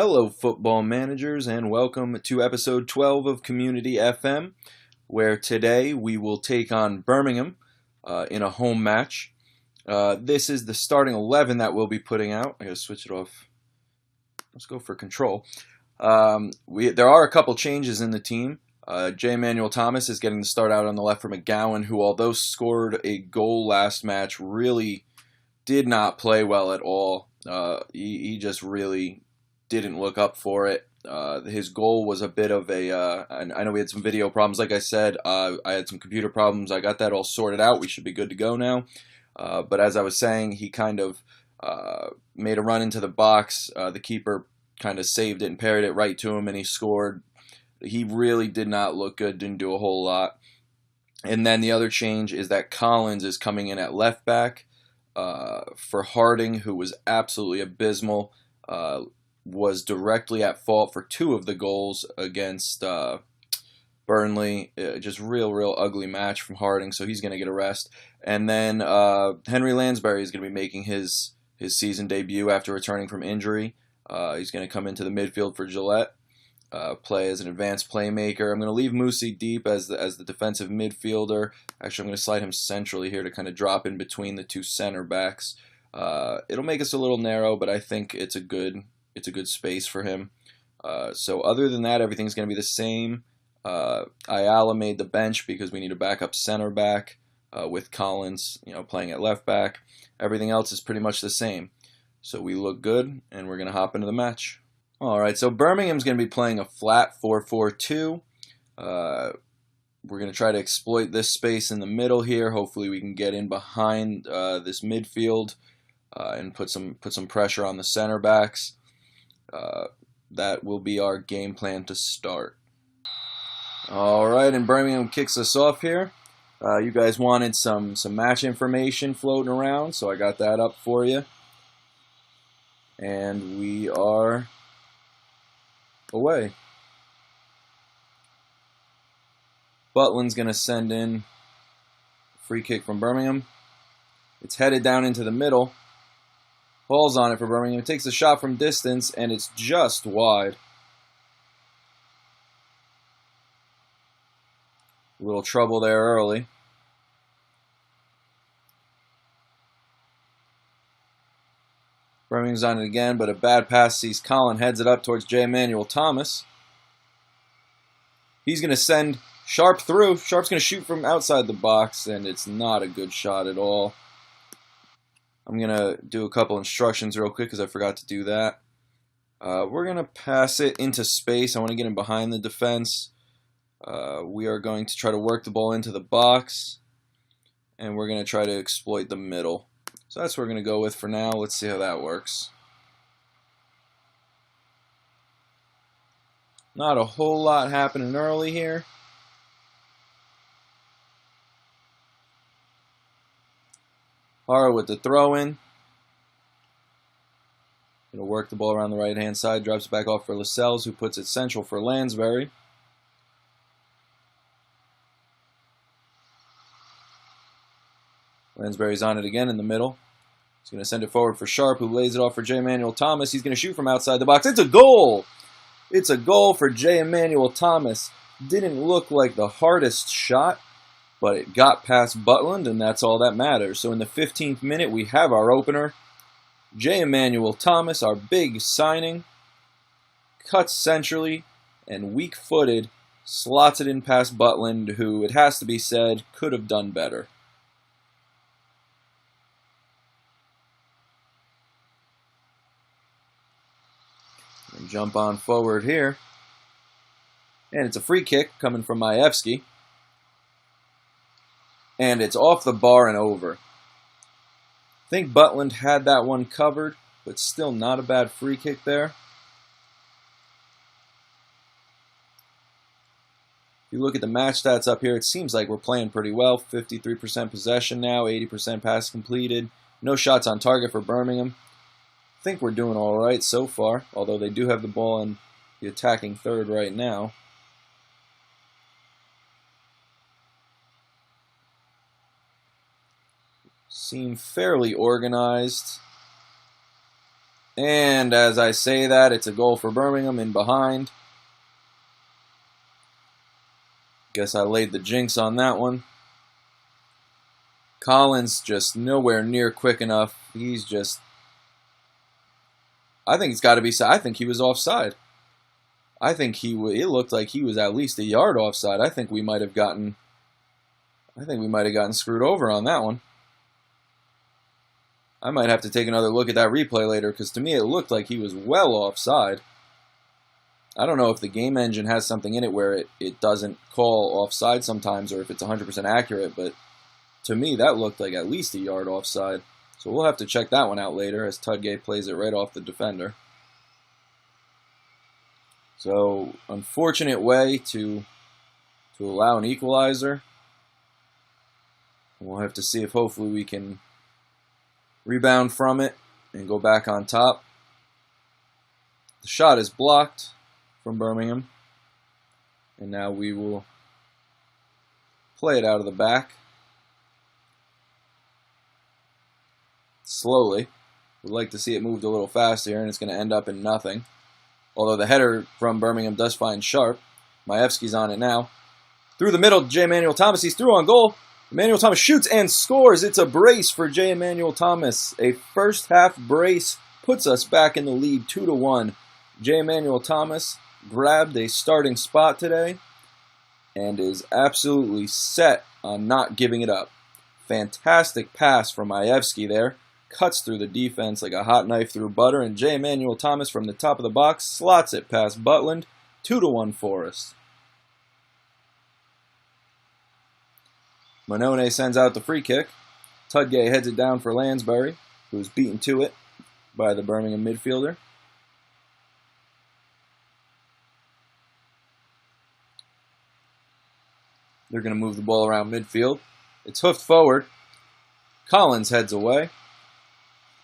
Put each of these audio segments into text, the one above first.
Hello, football managers, and welcome to episode 12 of Community FM, where today we will take on Birmingham in a home match. This is the starting 11 that we'll be putting out. I gotta switch it off. Let's go for control. There are a couple changes in the team. J. Emmanuel Thomas is getting the start out on the left for McGowan, who, although scored a goal last match, really did not play well at all. He just really didn't look up for it. His goal was a bit of I know we had some video problems. Like I said, I had some computer problems. I got that all sorted out. We should be good to go now. But as I was saying, he kind of made a run into the box. The keeper kind of saved it and parried it right to him, and he scored. He really did not look good, didn't do a whole lot. And then the other change is that Collins is coming in at left back for Harding, who was absolutely abysmal. Was directly at fault for two of the goals against Burnley. Just real ugly match from Harding, so he's going to get a rest. And then Henry Lansbury is going to be making his season debut after returning from injury. He's going to come into the midfield for Gillette, play as an advanced playmaker. I'm going to leave Moosey deep as the defensive midfielder. Actually, I'm going to slide him centrally here to kind of drop in between the two center backs. It'll make us a little narrow, but I think it's a good space for him. So other than that, everything's going to be the same. Ayala made the bench because we need a backup center back with Collins, playing at left back. Everything else is pretty much the same. So we look good, and we're going to hop into the match. All right, so Birmingham's going to be playing a flat 4-4-2. We're going to try to exploit this space in the middle here. Hopefully we can get in behind this midfield and put some pressure on the center backs. That will be our game plan to start. All right, and Birmingham kicks us off here. You guys wanted some match information floating around, so I got that up for you. And we are away. Butlin's going to send in a free kick from Birmingham. It's headed down into the middle. Ball's on it for Birmingham. It takes a shot from distance, and it's just wide. A little trouble there early. Birmingham's on it again, but a bad pass sees Colin, heads it up towards J. Emmanuel Thomas. He's going to send Sharp through. Sharp's going to shoot from outside the box, and it's not a good shot at all. I'm going to do a couple instructions real quick because I forgot to do that. We're going to pass it into space. I want to get in behind the defense. We are going to try to work the ball into the box, and we're going to try to exploit the middle. So that's what we're going to go with for now. Let's see how that works. Not a whole lot happening early here. Hara with the throw-in. Going to work the ball around the right-hand side. Drops it back off for Lascelles, who puts it central for Lansbury. Lansbury's on it again in the middle. He's going to send it forward for Sharp, who lays it off for J. Emmanuel Thomas. He's going to shoot from outside the box. It's a goal! It's a goal for J. Emmanuel Thomas. Didn't look like the hardest shot, but it got past Butland, and that's all that matters. So in the 15th minute, we have our opener. J. Emmanuel Thomas, our big signing, cuts centrally and weak-footed, slots it in past Butland, who, it has to be said, could have done better. And jump on forward here. And it's a free kick coming from Majewski. And it's off the bar and over. I think Butland had that one covered, but still not a bad free kick there. If you look at the match stats up here, it seems like we're playing pretty well. 53% possession now, 80% pass completed. No shots on target for Birmingham. I think we're doing all right so far, although they do have the ball in the attacking third right now. Seem fairly organized. And as I say that, it's a goal for Birmingham in behind. Guess I laid the jinx on that one. Collins just nowhere near quick enough. He's just... I think it's got to be... I think he was offside. I think it looked like he was at least a yard offside. I think we might have gotten screwed over on that one. I might have to take another look at that replay later, because to me it looked like he was well offside. I don't know if the game engine has something in it where it doesn't call offside sometimes, or if it's 100% accurate, but to me that looked like at least a yard offside. So we'll have to check that one out later as Tudgay plays it right off the defender. So, unfortunate way to allow an equalizer. We'll have to see if hopefully we can rebound from it and go back on top. The shot is blocked from Birmingham. And now we will play it out of the back. Slowly. We'd like to see it moved a little faster here, and it's going to end up in nothing. Although the header from Birmingham does find Sharp. Majewski's on it now. Through the middle, J. Emmanuel Thomas. He's through on goal. Emmanuel Thomas shoots and scores. It's a brace for J. Emmanuel Thomas. A first half brace puts us back in the lead 2-1. J. Emmanuel Thomas grabbed a starting spot today and is absolutely set on not giving it up. Fantastic pass from Majewski there. Cuts through the defense like a hot knife through butter, and J. Emmanuel Thomas from the top of the box slots it past Butland. 2-1 Forest. Monone sends out the free kick. Tudgay heads it down for Lansbury, who's beaten to it by the Birmingham midfielder. They're going to move the ball around midfield. It's hoofed forward. Collins heads away.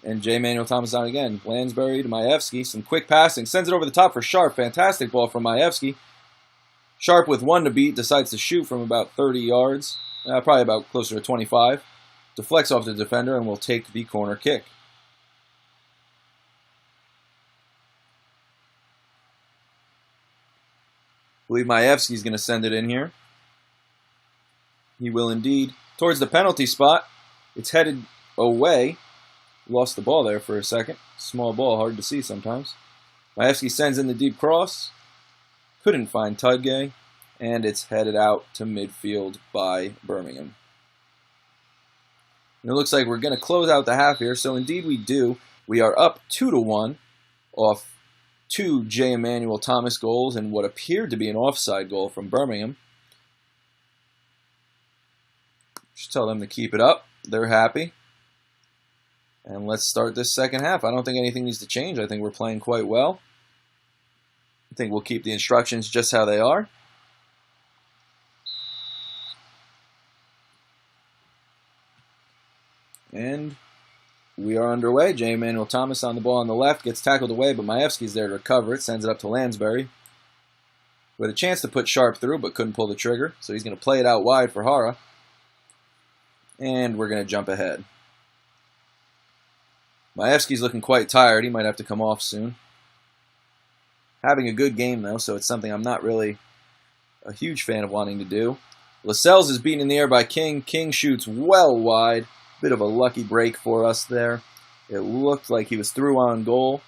And J. Emmanuel Thomas on again. Lansbury to Majewski. Some quick passing. Sends it over the top for Sharp. Fantastic ball from Majewski. Sharp with one to beat decides to shoot from about 30 yards. Probably about closer to 25. Deflects off the defender and will take the corner kick. I believe Majewski's going to send it in here. He will indeed. Towards the penalty spot. It's headed away. Lost the ball there for a second. Small ball, hard to see sometimes. Majewski sends in the deep cross. Couldn't find Tudgay. And it's headed out to midfield by Birmingham. And it looks like we're going to close out the half here. So indeed we do. We are up 2-1 off 2 J. Emmanuel Thomas goals and what appeared to be an offside goal from Birmingham. Just tell them to keep it up. They're happy. And let's start this second half. I don't think anything needs to change. I think we're playing quite well. I think we'll keep the instructions just how they are. And we are underway. J. Emmanuel Thomas on the ball on the left. Gets tackled away, but Majewski's there to recover it. Sends it up to Lansbury. With a chance to put Sharp through, but couldn't pull the trigger. So he's going to play it out wide for Hara. And we're going to jump ahead. Majewski's looking quite tired. He might have to come off soon. Having a good game, though, so it's something I'm not really a huge fan of wanting to do. Lascelles is beaten in the air by King. King shoots well wide. Bit of a lucky break for us there. It looked like he was through on goal.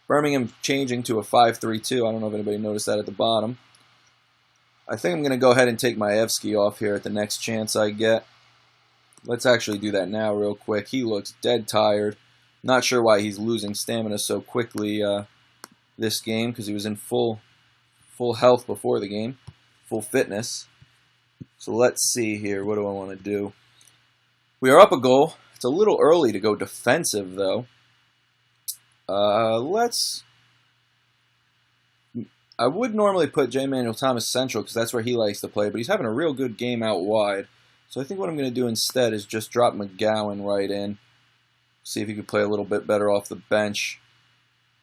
Birmingham changing to a 5-3-2. I don't know if anybody noticed that at the bottom. I think I'm going to go ahead and take Majewski off here at the next chance I get. Let's actually do that now real quick. He looks dead tired. Not sure why he's losing stamina so quickly this game, because he was in full health before the game, full fitness. So let's see here. What do I want to do? We are up a goal. It's a little early to go defensive, though. I would normally put J. Emmanuel Thomas central because that's where he likes to play, but he's having a real good game out wide. So I think what I'm going to do instead is just drop McGowan right in. See if he could play a little bit better off the bench.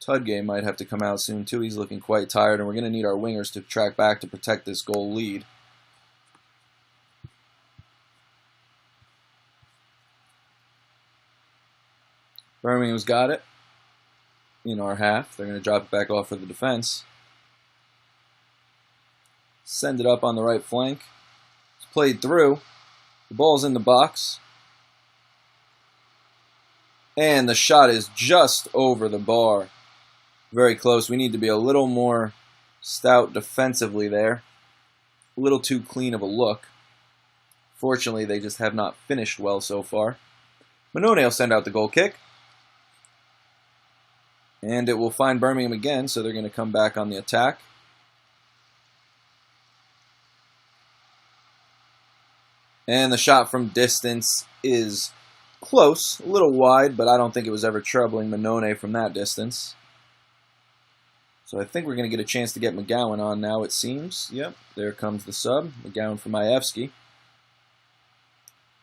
Tudgay might have to come out soon too. He's looking quite tired, and we're going to need our wingers to track back to protect this goal lead. Birmingham's got it. in our half. They're going to drop it back off for the defense. Send it up on the right flank. It's played through. The ball's in the box. And the shot is just over the bar. Very close. We need to be a little more stout defensively there. A little too clean of a look. Fortunately, they just have not finished well so far. Mannone will send out the goal kick. And it will find Birmingham again, so they're going to come back on the attack. And the shot from distance is close, a little wide, but I don't think it was ever troubling Mannone from that distance. So I think we're going to get a chance to get McGowan on now, it seems. Yep, there comes the sub, McGowan for Majewski.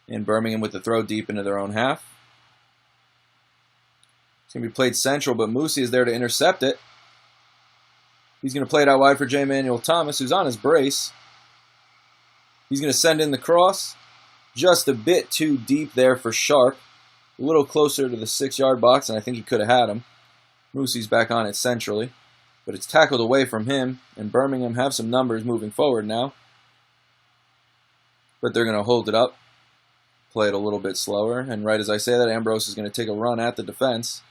And Birmingham with the throw deep into their own half. It's going to be played central, but Musi is there to intercept it. He's going to play it out wide for J. Manuel Thomas, who's on his brace. He's going to send in the cross. Just a bit too deep there for Sharp. A little closer to the 6-yard box, and I think he could have had him. Musi's back on it centrally. But it's tackled away from him, and Birmingham have some numbers moving forward now. But they're going to hold it up. Play it a little bit slower. And right as I say that, Ambrose is going to take a run at the defense.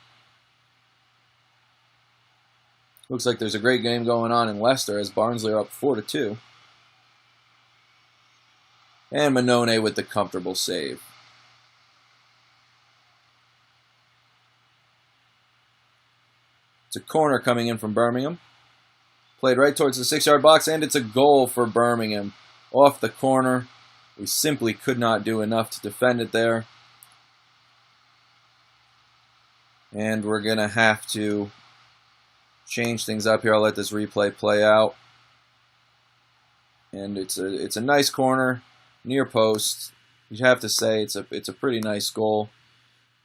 Looks like there's a great game going on in Leicester as Barnsley are up 4-2. And Mannone with the comfortable save. It's a corner coming in from Birmingham. Played right towards the 6-yard box, and it's a goal for Birmingham. Off the corner. We simply could not do enough to defend it there. And we're going to have to change things up here. I'll let this replay play out. And it's a nice corner, near post. You'd have to say it's a pretty nice goal.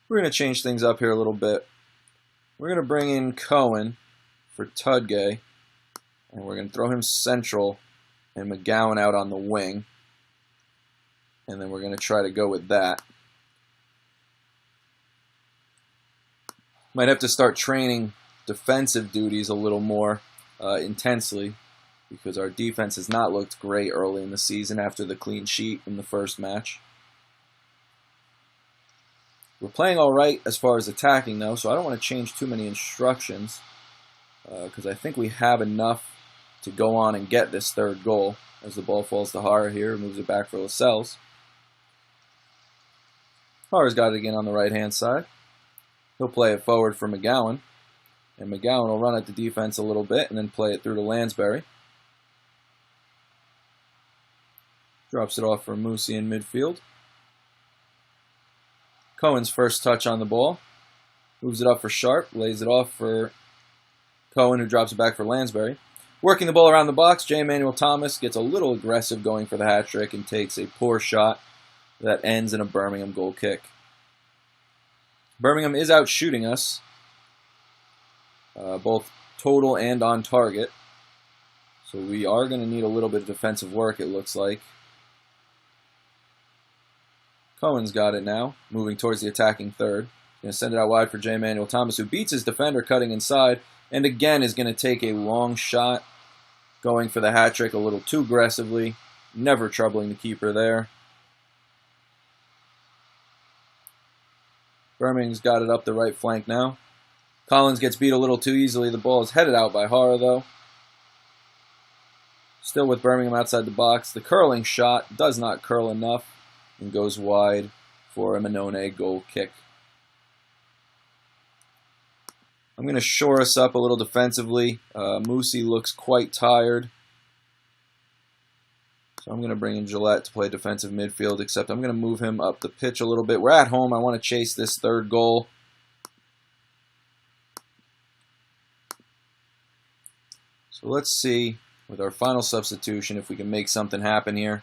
We're going to change things up here a little bit. We're going to bring in Cohen for Tudgay. And we're going to throw him central and McGowan out on the wing. And then we're going to try to go with that. Might have to start training defensive duties a little more intensely, because our defense has not looked great early in the season after the clean sheet in the first match. We're playing all right as far as attacking, though, so I don't want to change too many instructions, because I think we have enough to go on and get this third goal. As the ball falls to Hara here, moves it back for Lascelles. Hara's got it again on the right-hand side. He'll play it forward for McGowan. And McGowan will run at the defense a little bit and then play it through to Lansbury. Drops it off for Musi in midfield. Cohen's first touch on the ball. Moves it up for Sharp. Lays it off for Cohen, who drops it back for Lansbury. Working the ball around the box, J. Manuel Thomas gets a little aggressive going for the hat-trick and takes a poor shot that ends in a Birmingham goal kick. Birmingham is out shooting us, both total and on target. So we are going to need a little bit of defensive work, it looks like. Cohen's got it now, moving towards the attacking third. Going to send it out wide for J. Manuel Thomas, who beats his defender cutting inside, and again is going to take a long shot, going for the hat-trick a little too aggressively, never troubling the keeper there. Birmingham's got it up the right flank now. Collins gets beat a little too easily. The ball is headed out by Hara, though. Still with Birmingham outside the box. The curling shot does not curl enough and goes wide for a Mannone goal kick. I'm going to shore us up a little defensively. Musi looks quite tired. So I'm going to bring in Gillette to play defensive midfield, except I'm going to move him up the pitch a little bit. We're at home. I want to chase this third goal. So let's see, with our final substitution, if we can make something happen here.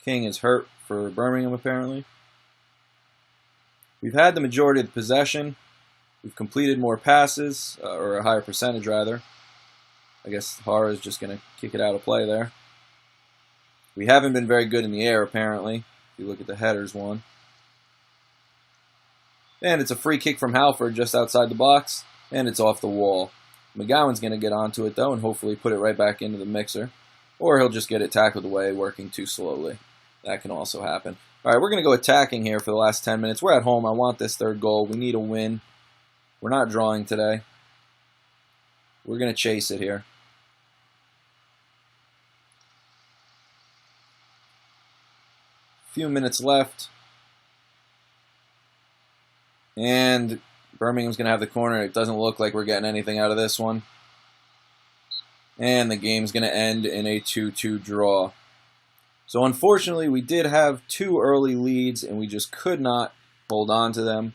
King is hurt for Birmingham, apparently. We've had the majority of the possession. We've completed more passes, or a higher percentage, rather. I guess Hara is just going to kick it out of play there. We haven't been very good in the air, apparently, if you look at the headers one. And it's a free kick from Halford just outside the box, and it's off the wall. McGowan's going to get onto it, though, and hopefully put it right back into the mixer. Or he'll just get it tackled away, working too slowly. That can also happen. All right, we're going to go attacking here for the last 10 minutes. We're at home. I want this third goal. We need a win. We're not drawing today. We're going to chase it here. Few minutes left. And Birmingham's going to have the corner. It doesn't look like we're getting anything out of this one. And the game's going to end in a 2-2 draw. So unfortunately, we did have 2 early leads, and we just could not hold on to them.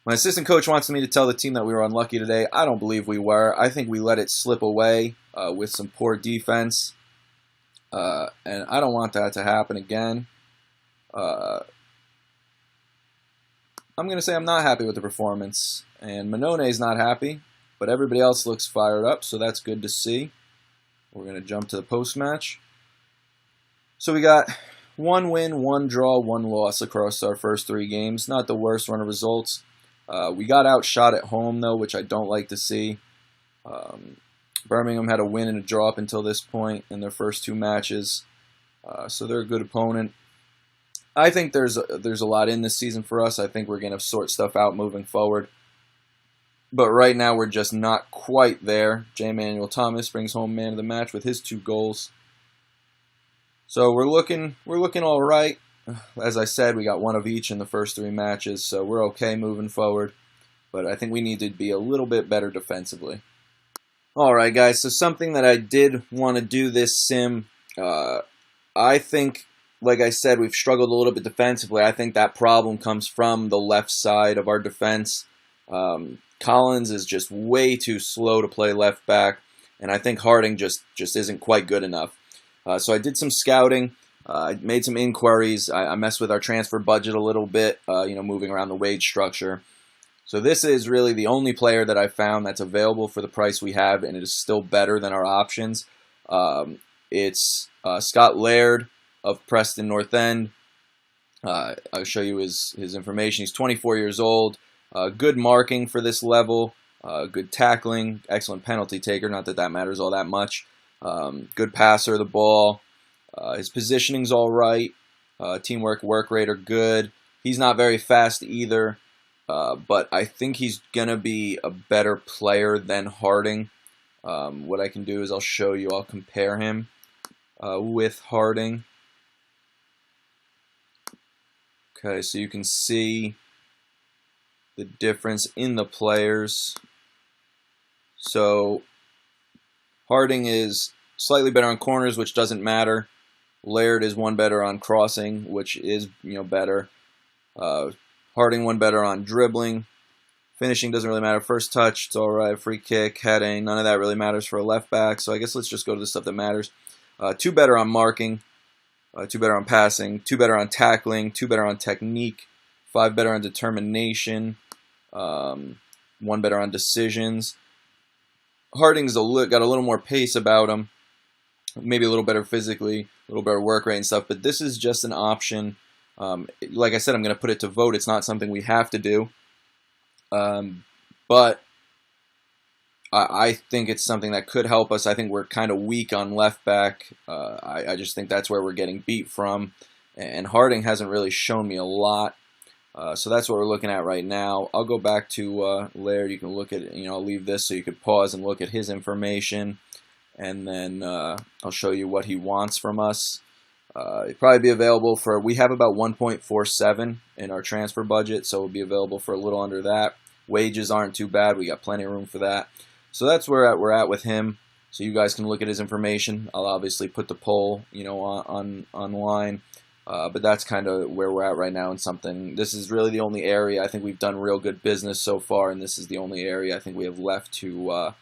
My assistant coach wants me to tell the team that we were unlucky today. I don't believe we were. I think we let it slip away with some poor defense. And I don't want that to happen again. I'm going to say I'm not happy with the performance. And Manone's not happy, but everybody else looks fired up, so that's good to see. We're going to jump to the post-match. So we got 1 win, 1 draw, 1 loss across our first 3 games. Not the worst run of results. We got outshot at home, though, which I don't like to see. Birmingham had a win and a draw up until this point in their first 2 matches. So they're a good opponent. I think there's a lot in this season for us. I think we're going to sort stuff out moving forward. But right now we're just not quite there. J. Emmanuel Thomas brings home man of the match with his 2 goals. So we're looking all right. As I said, we got 1 of each in the first 3 matches, so we're okay moving forward. But I think we need to be a little bit better defensively. All right, guys, so something that I did want to do this sim, I think, like I said, we've struggled a little bit defensively. I think that problem comes from the left side of our defense. Collins is just way too slow to play left back, and I think Harding just isn't quite good enough. So I did some scouting. I made some inquiries. I messed with our transfer budget a little bit, moving around the wage structure. So this is really the only player that I found that's available for the price we have, and it is still better than our options. It's Scott Laird of Preston North End. I'll show you his information. He's 24 years old. Good marking for this level. Good tackling. Excellent penalty taker. Not that that matters all that much. Good passer of the ball. His positioning's all right. Teamwork, work rate are good. He's not very fast either, but I think he's going to be a better player than Harding. What I can do is I'll show you. I'll compare him with Harding. Okay, so you can see the difference in the players. So Harding is slightly better on corners, which doesn't matter. Laird is 1 better on crossing, which is better. Harding 1 better on dribbling. Finishing doesn't really matter. First touch, it's all right. Free kick, heading, none of that really matters for a left back. So I guess let's just go to the stuff that matters. 2 better on marking, 2 better on passing, 2 better on tackling, 2 better on technique, 5 better on determination, 1 better on decisions. Harding's got a little more pace about him. Maybe a little better physically, a little better work rate and stuff, but this is just an option. Like I said, I'm going to put it to vote. It's not something we have to do, but I think it's something that could help us. I think we're kind of weak on left back. I just think that's where we're getting beat from, and Harding hasn't really shown me a lot. So that's what we're looking at right now. I'll go back to Laird. You can look at it. I'll leave this so you could pause and look at his information. And then I'll show you what he wants from us. It'll probably be available for, we have about 1.47 in our transfer budget, so it'll be available for a little under that. Wages aren't too bad. We got plenty of room for that. So that's where we're at with him. So you guys can look at his information. I'll obviously put the poll, online. But that's kind of where we're at right now. And this is really the only area I think we've done real good business so far, and this is the only area I think we have left to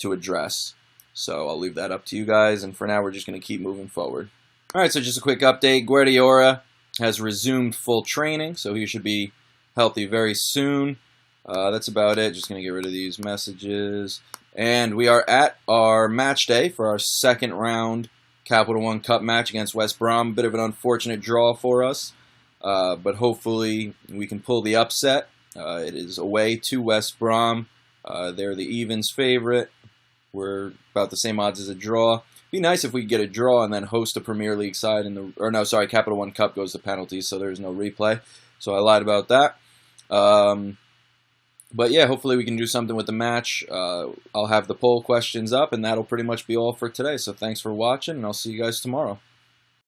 address. So I'll leave that up to you guys, and for now we're just going to keep moving forward. All right, so just a quick update. Guardiola has resumed full training, so he should be healthy very soon. That's about it. Just going to get rid of these messages. And we are at our match day for our 2nd round Capital One Cup match against West Brom. Bit of an unfortunate draw for us. but hopefully we can pull the upset. It is away to West Brom. They're the evens favorite. We're about the same odds as a draw. It'd be nice if we could get a draw and then host a Premier League side Capital One Cup goes to penalties, so there's no replay. So I lied about that. But yeah, hopefully we can do something with the match. I'll have the poll questions up, and that'll pretty much be all for today. So thanks for watching, and I'll see you guys tomorrow.